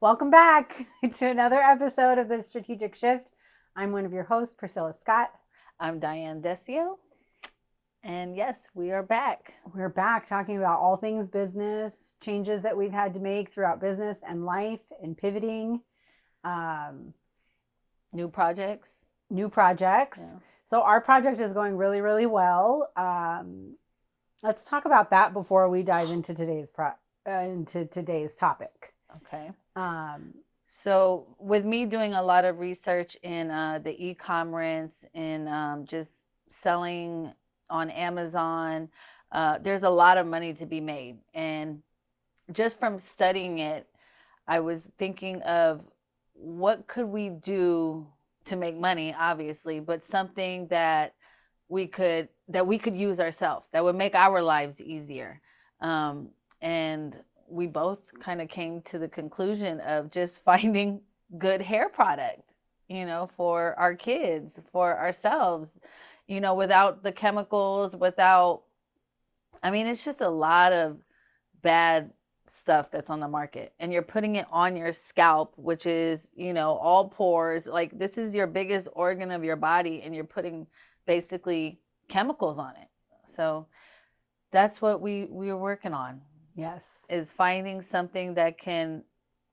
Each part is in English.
Welcome back to another episode of the Strategic Shift. I'm one of your hosts, Priscilla Scott. I'm Diane Decio. And yes, we are back. We're back talking about all things business, changes that we've had to make throughout business and life, and pivoting, New projects. new projects. Yeah. So, our project is going really, really well. Let's talk about that before we dive into today's topic. Okay. Um, So, with me doing a lot of research in the e-commerce and just selling on Amazon, there's a lot of money to be made. And just from studying it, I was thinking of what could we do to make money, obviously, but something that we could use ourselves that would make our lives easier. And we both kind of came to the conclusion of just finding good hair product, for our kids, for ourselves, without the chemicals, it's just a lot of bad stuff that's on the market, and you're putting it on your scalp, which is, all pores. Like, this is your biggest organ of your body, and you're putting basically chemicals on it. So that's what we were working on, yes. is finding something that can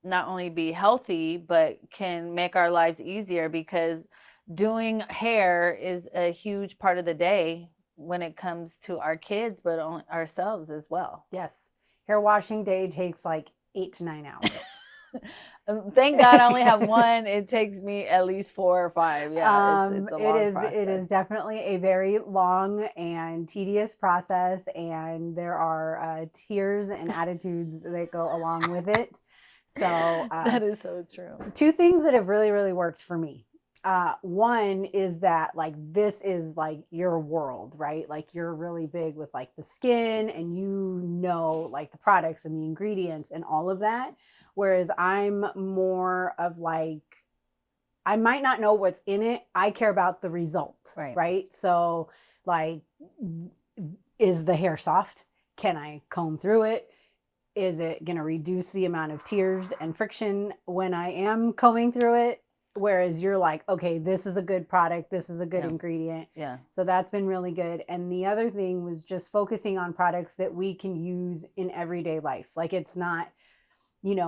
not only be healthy but can make our lives easier, because doing hair is a huge part of the day when it comes to our kids, but ourselves as well. Yes. Hair washing day takes like 8 to 9 hours. Thank God I only have one. It takes me at least 4 or 5. Yeah, it's a long process. It is definitely a very long and tedious process, and there are tears and attitudes that go along with it. So that is so true. 2 things that have really, really worked for me. One is that, like, this is like your world, right? Like, you're really big with like the skin, and like the products and the ingredients and all of that. Whereas I'm more of like, I might not know what's in it. I care about the result, right? So, like, is the hair soft? Can I comb through it? Is it going to reduce the amount of tears and friction when I am combing through it? Whereas you're like, okay, this is a good product. This is a good ingredient. Yeah. So that's been really good. And the other thing was just focusing on products that we can use in everyday life. Like, it's not,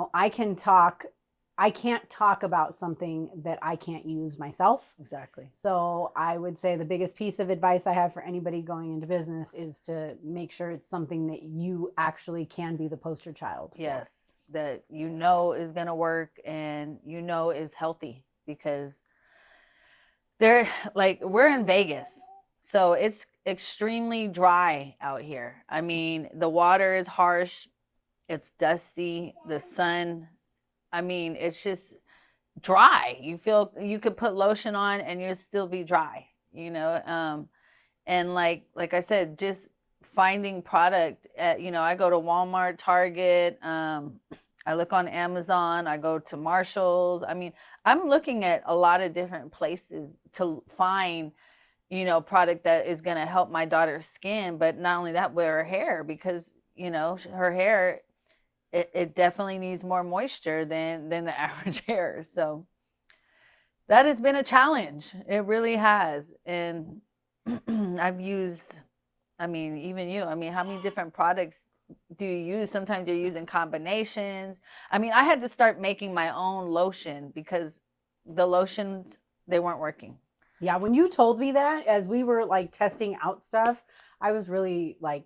I can't talk about something that I can't use myself. Exactly. So I would say the biggest piece of advice I have for anybody going into business is to make sure it's something that you actually can be the poster child for. Yes, that is going to work and is healthy, because we're in Vegas. So it's extremely dry out here. I mean, the water is harsh. It's dusty. The sun, it's just dry. You feel you could put lotion on and you'll still be dry, and like I said, just finding product at, I go to Walmart, Target, I look on Amazon, I go to Marshalls. I'm looking at a lot of different places to find, product that is going to help my daughter's skin, but not only that, with her hair, because, her hair, it definitely needs more moisture than the average hair. So that has been a challenge. It really has. And I've used, even you, how many different products do you use? Sometimes you're using combinations. I had to start making my own lotion because the lotions, they weren't working. Yeah, when you told me that, as we were like testing out stuff, I was really like,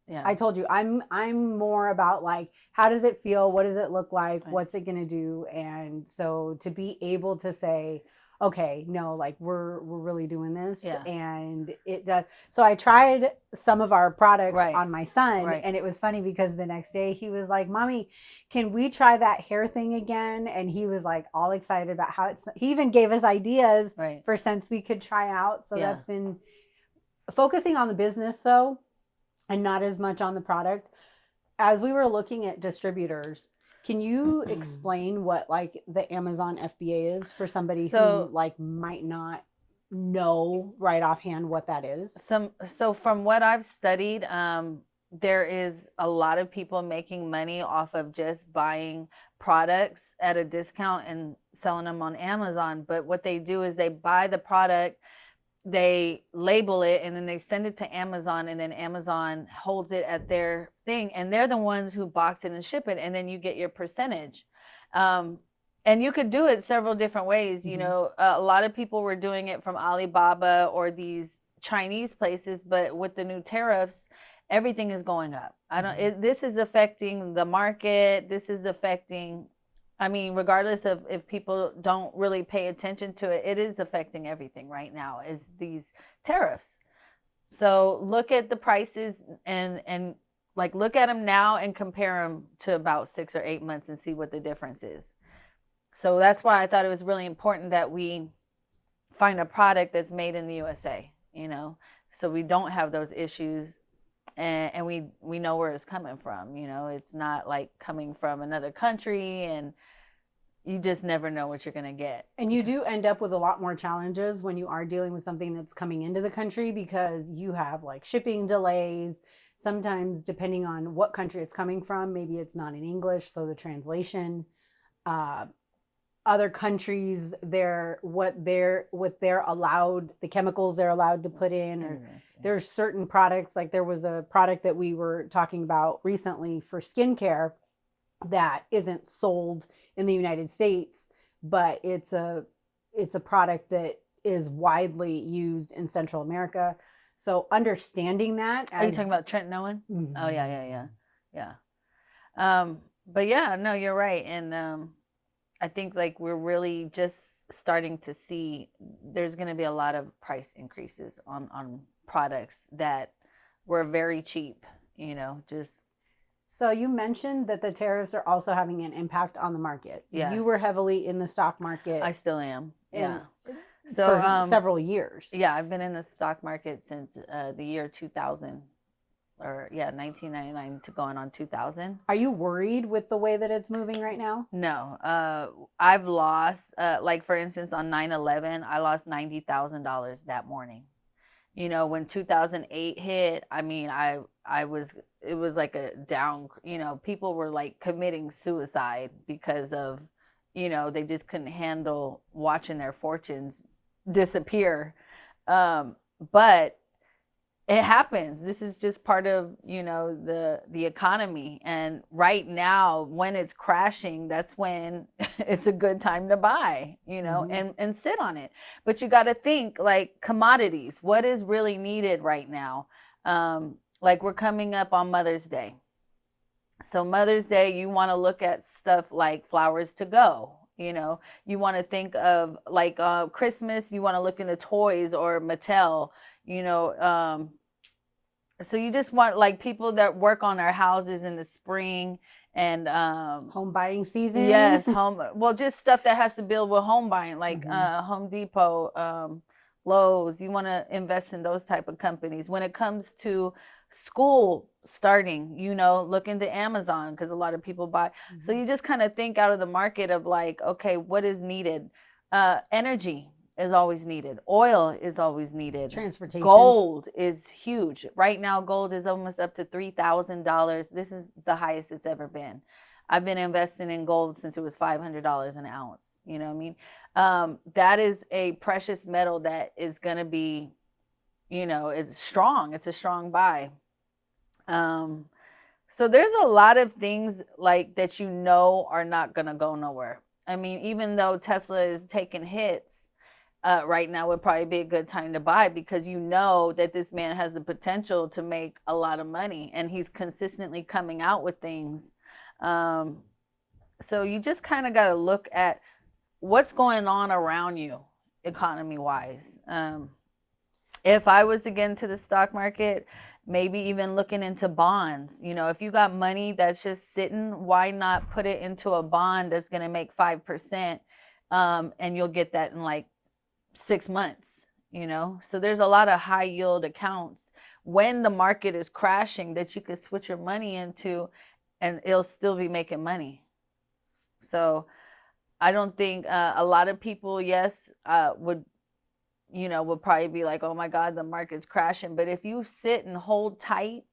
Yeah. I told you I'm more about like, how does it feel? What does it look like? Right. What's it going to do? And so to be able to say, okay, no, like we're really doing this. Yeah. And it does. So I tried some of our products Right. on my son. Right. And it was funny because the next day he was like, Mommy, can we try that hair thing again? And he was like all excited about how he even gave us ideas Right. for scents we could try out. So Yeah. that's been focusing on the business though, and not as much on the product. As we were looking at distributors, can you explain what like the Amazon FBA is for somebody who like might not know right offhand what that is? So from what I've studied, there is a lot of people making money off of just buying products at a discount and selling them on Amazon. But what they do is they buy the product, they label it, and then they send it to Amazon, and then Amazon holds it at their thing, and they're the ones who box it and ship it, and then you get your percentage. And you could do it several different ways. You know, a lot of people were doing it from Alibaba or these Chinese places, but with the new tariffs, everything is going up. This is affecting the market. This is affecting, I mean, regardless of if people don't really pay attention to it, it is affecting everything right now, is these tariffs. So look at the prices and like look at them now and compare them to about 6 or 8 months and see what the difference is. So that's why I thought it was really important that we find a product that's made in the USA, you know, so we don't have those issues, and we know where it's coming from. You know, it's not like coming from another country, and you just never know what you're going to get. And you do end up with a lot more challenges when you are dealing with something that's coming into the country, because you have like shipping delays. Sometimes, depending on what country it's coming from, maybe it's not in English, so the translation. Other countries, what they're allowed, the chemicals they're allowed to put in, or there's certain products, like there was a product that we were talking about recently for skincare that isn't sold in the United States, but it's a product that is widely used in Central America. So understanding that, Are you talking about Trent Nolan? Mhm. Oh yeah. But yeah, no, you're right. And I think like we're really just starting to see there's going to be a lot of price increases on products that were very cheap, you know, just. So you mentioned that the tariffs are also having an impact on the market. Yes. You were heavily in the stock market. I still am. Yeah. So for several years. Yeah, I've been in the stock market since the year 2000. Or 1999 to going on 2000. Are you worried with the way that it's moving right now? No. I've lost, like for instance, on 9/11, I lost $90,000 that morning. You know, when 2008 hit, I mean, it was like a down, you know, people were like committing suicide because of, you know, they just couldn't handle watching their fortunes disappear. But it happens. This is just part of, you know, the economy. And right now, when it's crashing, that's when it's a good time to buy, you know, and sit on it. But you got to think like commodities. What is really needed right now? Like we're coming up on Mother's Day. So Mother's Day, you want to look at stuff like flowers to go. You know, you want to think of like Christmas, you want to look into toys or Mattel, you know. So you just want like people that work on their houses in the spring and home buying season. Yes, well, just stuff that has to build with home buying, like Home Depot, Lowe's. You want to invest in those type of companies. When it comes to school starting, you know, look into Amazon because a lot of people buy. So you just kind of think out of the market of like, okay, what is needed? Energy is always needed. Oil is always needed. Transportation. Gold is huge. Right now, gold is almost up to $3,000. This is the highest it's ever been. I've been investing in gold since it was $500 an ounce. You know what I mean? That is a precious metal that is going to be, you know, it's strong. It's a strong buy. So there's a lot of things like that, you know, are not going to go nowhere. I mean, even though Tesla is taking hits, right now would probably be a good time to buy because you know that this man has the potential to make a lot of money and he's consistently coming out with things. So you just kind of got to look at what's going on around you economy wise. If I was to get into the stock market, maybe even looking into bonds, you know, if you got money that's just sitting, why not put it into a bond that's going to make 5%, and you'll get that in like 6 months, you know. So there's a lot of high yield accounts when the market is crashing that you could switch your money into and it'll still be making money. So I don't think a lot of people, yes, would probably be like, oh my God, the market's crashing. But if you sit and hold tight,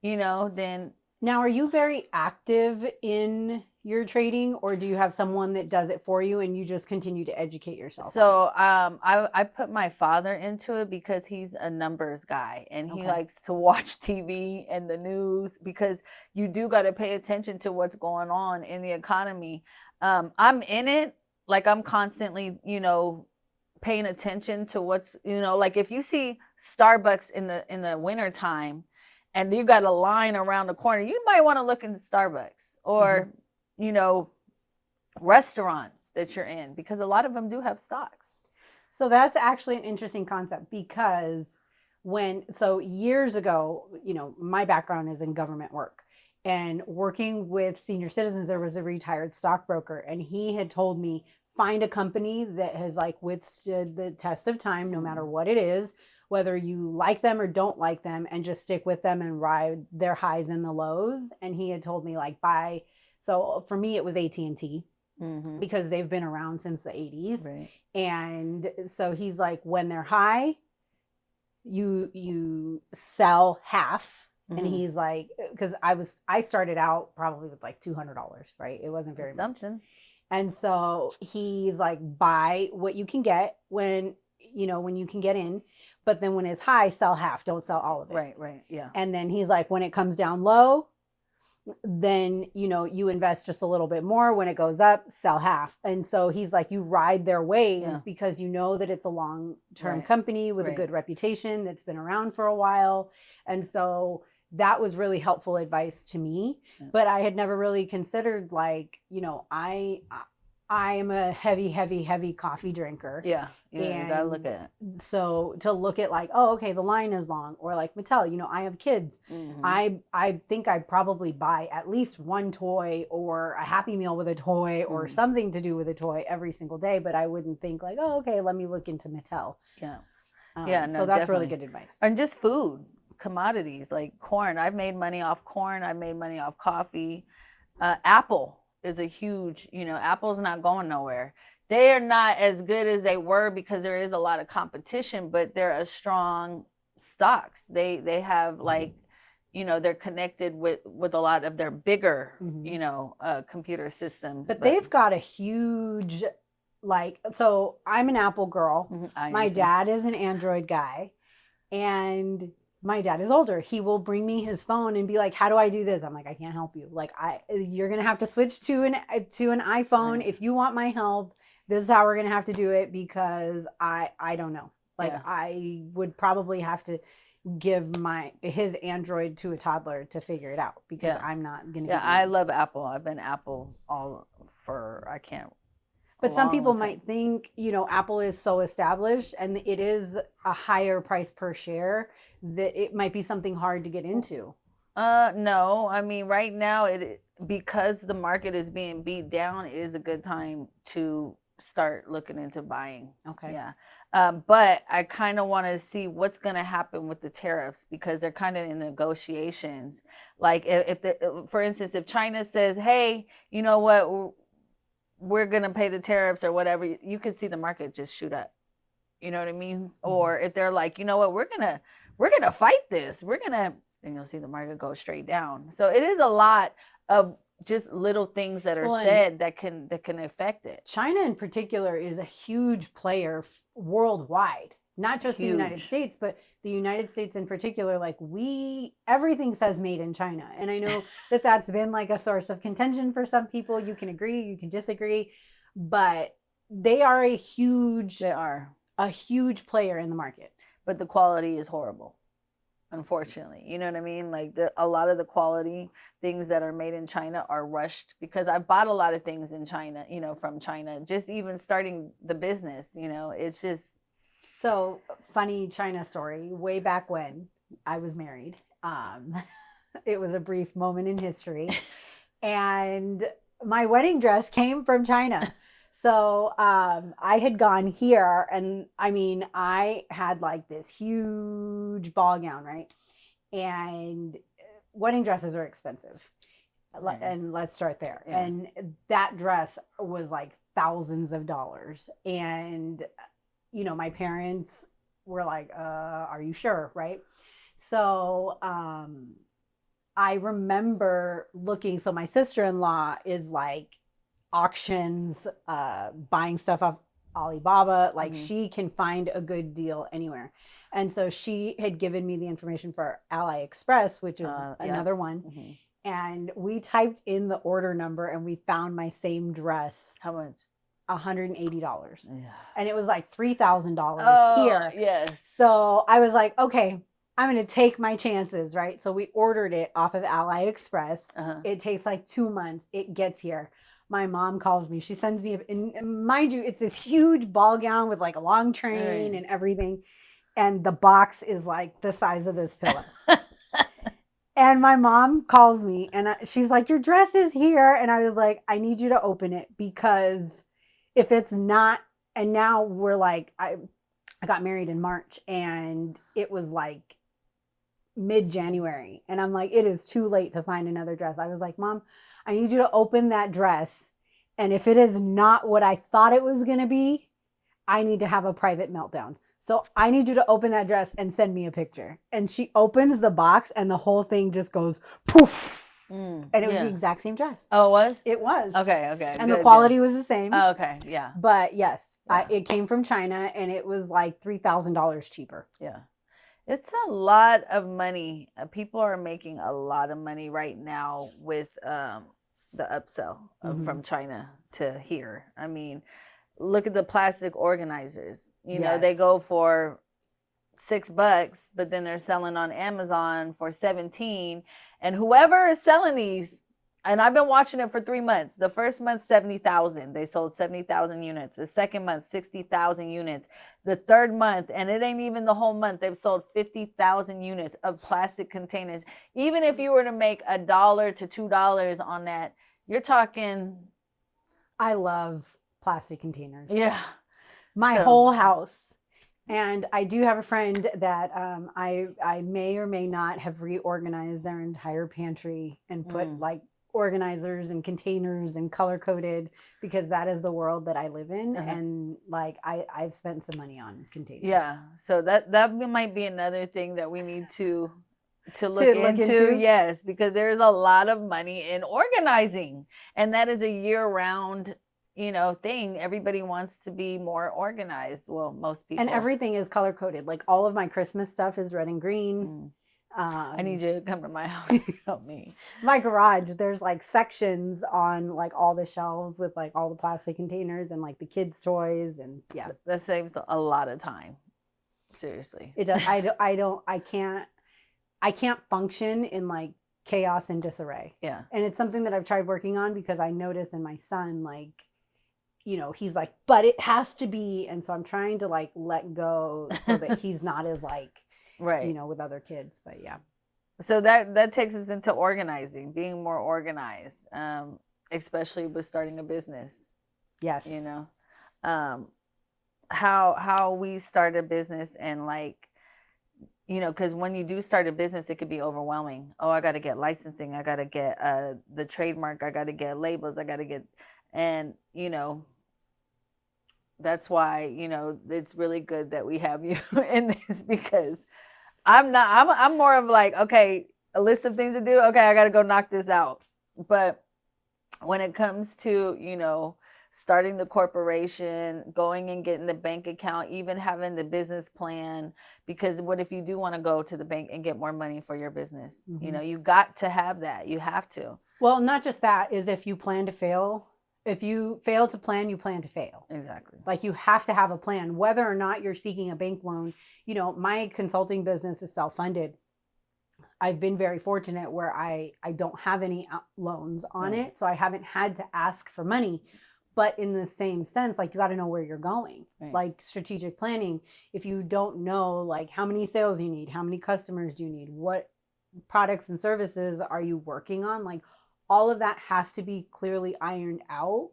then Now, are you very active in your trading, or do you have someone that does it for you and you just continue to educate yourself on so I put my father into it because he's a numbers guy and it? he Okay. likes to watch TV and the news because you do got to pay attention to what's going on in the economy. I'm in it, like I'm constantly, paying attention to what's, like if you see Starbucks in the winter time and you got a line around the corner, you might want to look into Starbucks or, you know, restaurants that you're in because a lot of them do have stocks. So that's actually an interesting concept because so years ago, my background is in government work and working with senior citizens, there was a retired stockbroker and he had told me, find a company that has like withstood the test of time, no matter what it is, whether you like them or don't like them, and just stick with them and ride their highs and the lows. And he had told me like buy. So for me, it was AT&T because they've been around since the 80s. Right. And so he's like, when they're high, you sell half. And he's like, because I started out probably with like $200, right? It wasn't very much. Something. And so he's like, buy what you can get when you can get in, but then when it's high, sell half, don't sell all of it. Right, yeah. And then he's like, when it comes down low, then you invest just a little bit more. When it goes up, sell half. And so he's like, you ride their waves because you know that it's a long-term company with a good reputation that's been around for a while. And so that was really helpful advice to me, but I had never really considered like, I am a heavy coffee drinker. Yeah, you gotta look at it. So to look at like, oh, okay, the line is long, or like Mattel, I have kids. I think I probably buy at least one toy or a Happy Meal with a toy or something to do with a toy every single day, but I wouldn't think like, oh, okay, let me look into Mattel. Yeah. No, so that's definitely really good advice. And just food, commodities like corn. I've made money off corn. I've made money off coffee. Apple is a huge, Apple's not going nowhere. They are not as good as they were because there is a lot of competition, but they're a strong stocks. They have like, they're connected with a lot of their bigger, computer systems. But they've got a huge, so I'm an Apple girl. My dad is an Android guy, and my dad is older. He will bring me his phone and be like, how do I do this? I'm like, I can't help you. Like, you're going to have to switch to an iPhone. Right. If you want my help, this is how we're going to have to do it because I don't know. Like, I would probably have to give his Android to a toddler to figure it out because I'm not going to. Yeah, I love Apple. I've been Apple I can't. But some people might think, Apple is so established and it is a higher price per share that it might be something hard to get into. No, I mean, right now, because the market is being beat down, it is a good time to start looking into buying. Okay. Yeah. But I kind of want to see what's going to happen with the tariffs because they're kind of in negotiations. Like for instance, if China says, hey, you know what, we're going to pay the tariffs or whatever, you could see the market just shoot up. You know what I mean? Or if they're like, you know what, we're going to fight this. Then you'll see the market go straight down. So it is a lot of just little things that are said that can affect it. China in particular is a huge player worldwide, not just the United States, but the United States in particular. Like everything says made in China. And I know that that's been like a source of contention for some people. You can agree, you can disagree, but they are a huge player in the market. But the quality is horrible, unfortunately. You know what I mean? Like a lot of the quality things that are made in China are rushed because I bought a lot of things in China, from China, just even starting the business, it's just. So funny China story. Way back when I was married, it was a brief moment in history, and my wedding dress came from China. So I had gone here, and I mean, I had like this huge ball gown, right? And wedding dresses are expensive. And let's start there. Yeah. And that dress was like thousands of dollars. And, my parents were like, are you sure? Right. So I remember looking, so my sister-in-law is like auctions, buying stuff off Alibaba. Like Mhm. she can find a good deal anywhere. And so she had given me the information for AliExpress, which is Yeah. another one. Hmm. And we typed in the order number and we found my same dress, How much? $180. Yeah. And it was like $3,000 Oh, here. yes. So I was like, okay, I'm going to take my chances, right? So we ordered it off of AliExpress. Uh-huh. It takes like 2 months. It gets here. My mom calls me. She sends me, and mind you, it's this huge ball gown with like a long train Right. and everything. And the box is like the size of this pillow. And my mom calls me and she's like, your dress is here. And I was like, I need you to open it because if it's not, and now we're like, I got married in March and it was like mid-January. And I'm like, it is too late to find another dress. I was like, Mom, I need you to open that dress. And if it is not what I thought it was going to be, I need to have a private meltdown. So I need you to open that dress and send me a picture. And she opens the box and the whole thing just goes poof. And it was the Yeah. exact same dress. Oh, it was? It was. Okay. And Good, the quality was the same. Oh, okay. Yeah. But yes, Yeah. it came from China and it was like $3,000 cheaper. Yeah. It's a lot of money. People are making a lot of money right now with the upsell from China to here. I mean, look at the plastic organizers. You know, they go Yes. for $6, but then they're selling on Amazon for 17. And whoever is selling these, and I've been watching it for 3 months. The first month, 70,000. They sold 70,000 units. The second month, 60,000 units. The third month, and it ain't even the whole month, they've sold 50,000 units of plastic containers. Even if you were to make $1 to $2 on that, you're talking. I love plastic containers. Yeah. My whole house. And I do have a friend that I may or may not have reorganized their entire pantry and put like organizers and containers and color coded because that is the world that I live in. And like I've spent some money on containers. Yeah. So that might be another thing that we need to look into. Yes, because there's a lot of money in organizing, and that is a year-round thing. Everybody wants to be more organized. Well, most people. And everything is color coded. Like all of my Christmas stuff is red and green. I need you to come to my house and help me. My garage, there's like sections on like all the shelves with like all the plastic containers and like the kids' toys and yeah. That saves a lot of time. Seriously. It does. I can't function in like chaos and disarray. Yeah. And it's something that I've tried working on because I notice in my son, like, he's like, but it has to be. And so I'm trying to like let go so that he's not as like, right. With other kids. But yeah. So that takes us into organizing, being more organized, especially with starting a business. Yes. How we start a business and like, because when you do start a business, it could be overwhelming. Oh, I got to get licensing. I got to get the trademark. I got to get labels. I got to get, and that's why it's really good that we have you in this because I'm more of like, okay, a list of things to do. Okay, I got to go knock this out. But when it comes to starting the corporation, going and getting the bank account, even having the business plan, because what if you do want to go to the bank and get more money for your business? You got to have that. You have to. Well, not just that, is if you plan to fail. If you fail to plan, you plan to fail. Exactly. Like you have to have a plan, whether or not you're seeking a bank loan. My consulting business is self-funded. I've been very fortunate where I don't have any loans on it. So I haven't had to ask for money. But in the same sense, like you got to know where you're going, like strategic planning. If you don't know like how many sales you need, how many customers do you need, what products and services are you working on, like all of that has to be clearly ironed out.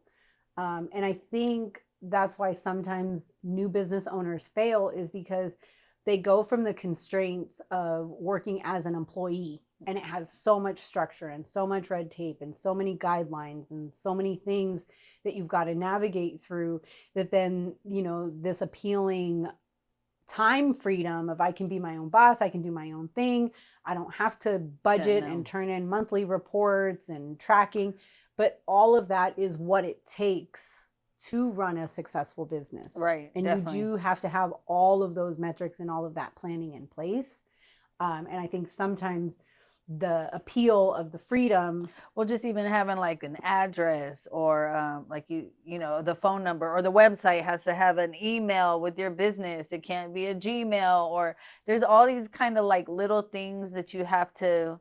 And I think that's why sometimes new business owners fail is because they go from the constraints of working as an employee and it has so much structure and so much red tape and so many guidelines and so many things that you've got to navigate through that then, this appealing time freedom of I can be my own boss, I can do my own thing. I don't have to budget no. and turn in monthly reports and tracking, but all of that is what it takes to run a successful business. Right. And Definitely. you do have to have all of those metrics and all of that planning in place. And I think sometimes the appeal of the freedom, Well, just even having like an address or like you know, the phone number or the website has to have an email with your business. It can't be a Gmail, or there's all these kind of like little things that you have to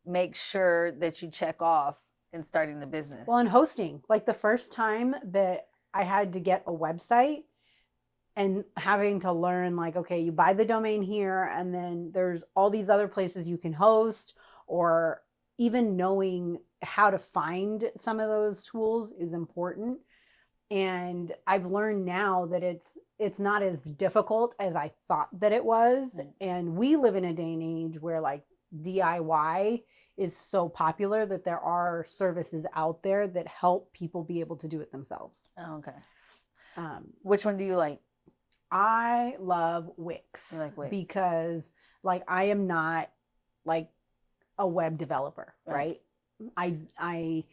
make sure that you check off in starting the business. well, and hosting, like the first time that I had to get a website and having to learn, like, okay, you buy the domain here, and then there's all these other places you can host, or even knowing how to find some of those tools is important. And I've learned now that it's not as difficult as I thought that it was. And we live in a day and age where like DIY is so popular that there are services out there that help people be able to do it themselves. Oh, okay. Um, Which one do you like? I love Wix, You like Wix. because like I am not like a web developer, Right. right?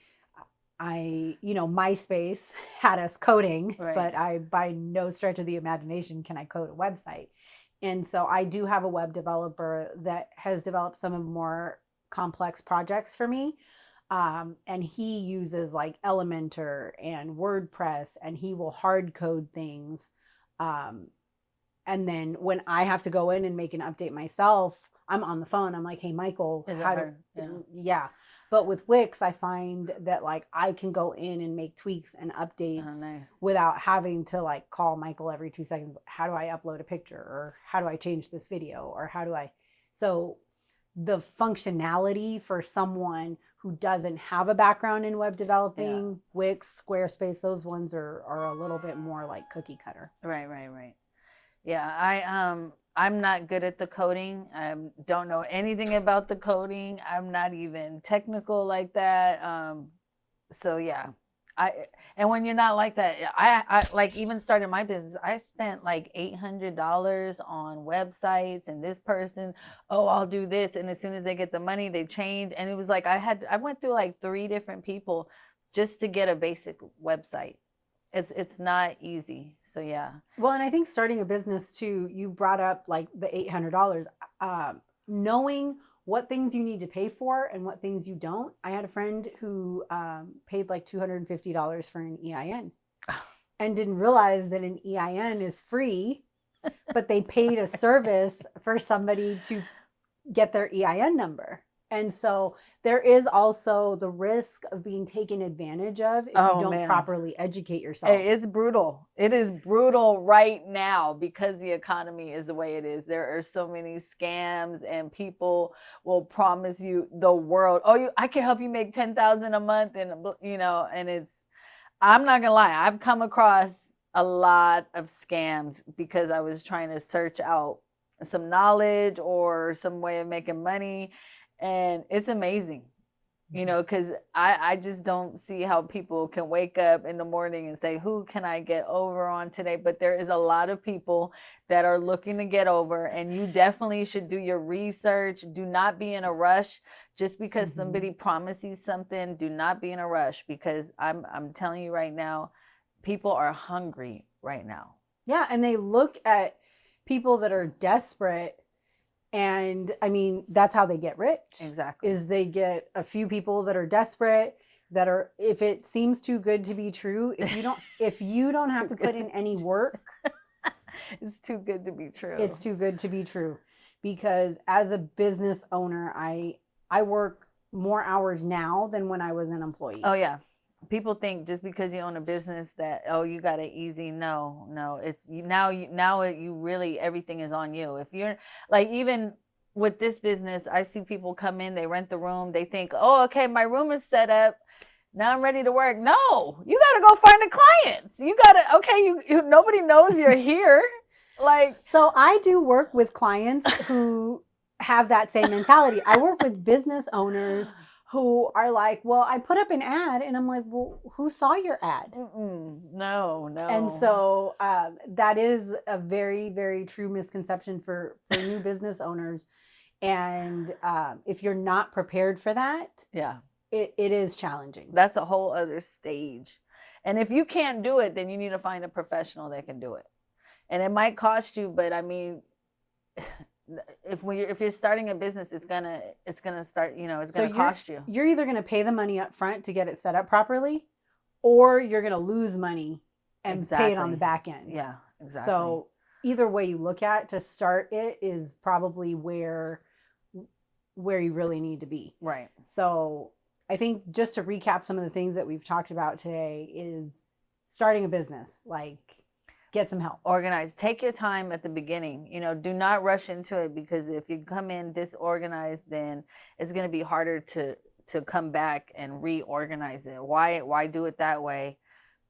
You know, MySpace had us coding, Right. but I by no stretch of the imagination can I code a website. And so I do have a web developer that has developed some of the more complex projects for me. And he uses like Elementor and WordPress, and he will hard code things. And then when I have to go in and make an update myself, I'm on the phone. I'm like, hey, Michael, Is it how do, hard? Yeah. yeah. But with Wix, I find that like I can go in and make tweaks and updates Oh, nice. without having to like call Michael every 2 seconds. How do I upload a picture, or how do I change this video, or how do I? So the functionality for someone who doesn't have a background in web developing, Wix, Squarespace, those ones are a little bit more like cookie cutter. Right. Yeah, I'm not good at the coding. I don't know anything about the coding. I'm not even technical like that. So yeah, and when you're not like that, I like even starting my business, I spent like $800 on websites, and this person, oh, I'll do this, and as soon as they get the money, they change, and it was like I went through like 3 different people just to get a basic website. It's not easy. So yeah. Well, and I think starting a business too, you brought up like the $800, knowing what things you need to pay for and what things you don't. I had a friend who paid like $250 for an EIN and didn't realize that an EIN is free, but they paid a service for somebody to get their EIN number. And so there is also the risk of being taken advantage of if you don't properly educate yourself. It's brutal. It is brutal right now because the economy is the way it is. There are so many scams, and people will promise you the world. Oh, I can help you make $10,000 a month, and you know, and I'm not gonna lie, I've come across a lot of scams because I was trying to search out some knowledge or some way of making money. And it's amazing, you know, because I just don't see how people can wake up in the morning and say, who can I get over on today? But there is a lot of people that are looking to get over, and you definitely should do your research. Do not be in a rush just because somebody promised you something. Do not be in a rush, because I'm telling you right now, people are hungry right now. Yeah, and they look at people that are desperate. And I mean, that's how they get rich. Exactly. Is they get a few people that are desperate, that are, if it seems too good to be true, if you don't have to put in any work, it's too good to be true. It's too good to be true. Because as a business owner, I work more hours now than when I was an employee. Oh yeah. People think just because you own a business that, oh, you got it easy. No, it's now you really, everything is on you. If you're like, even with this business, I see people come in, they rent the room, they think, oh, okay, my room is set up, now I'm ready to work. No, you got to go find the clients. You got to, okay, you nobody knows you're here. Like, so I do work with clients who have that same mentality. I work with business owners who are like, well, I put up an ad, and I'm like, well, who saw your ad? No, no. And so that is a very, very true misconception for new business owners. And if you're not prepared for that, yeah, it is challenging. that's a whole other stage. And if you can't do it, then you need to find a professional that can do it. And it might cost you, but I mean, if you're starting a business, it's gonna start, it's gonna cost you. You're either gonna pay the money up front to get it set up properly, or you're gonna lose money and pay it on the back end. Yeah, exactly. So either way you look at to start it is probably where you really need to be. Right. So I think just to recap some of the things that we've talked about today is starting a business, like get some help. Organize. Take your time at the beginning. Do not rush into it, because if you come in disorganized, then it's going to be harder to come back and reorganize it. Why do it that way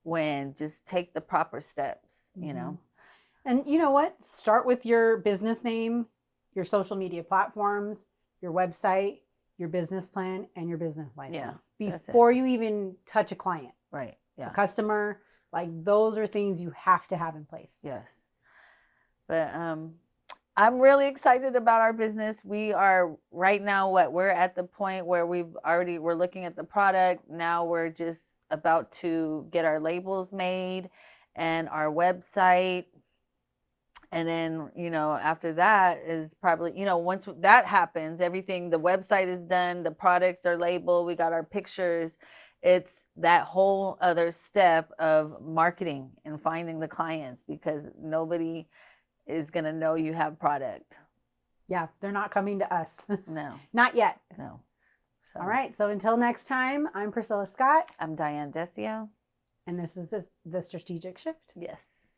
when just take the proper steps, And you know what? Start with your business name, your social media platforms, your website, your business plan, and your business license before you even touch a client. Right. Yeah. A customer. Like those are things you have to have in place. Yes. But I'm really excited about our business. We are right now we're at the point where we're looking at the product. Now we're just about to get our labels made and our website. And then, after that is probably, once that happens, everything, the website is done, the products are labeled, we got our pictures. It's that whole other step of marketing and finding the clients, because nobody is going to know you have product. Yeah, they're not coming to us. No. Not yet. No. So. All right. So until next time, I'm Priscilla Scott. I'm Diane Decio. And this is The Strategic Shift. Yes.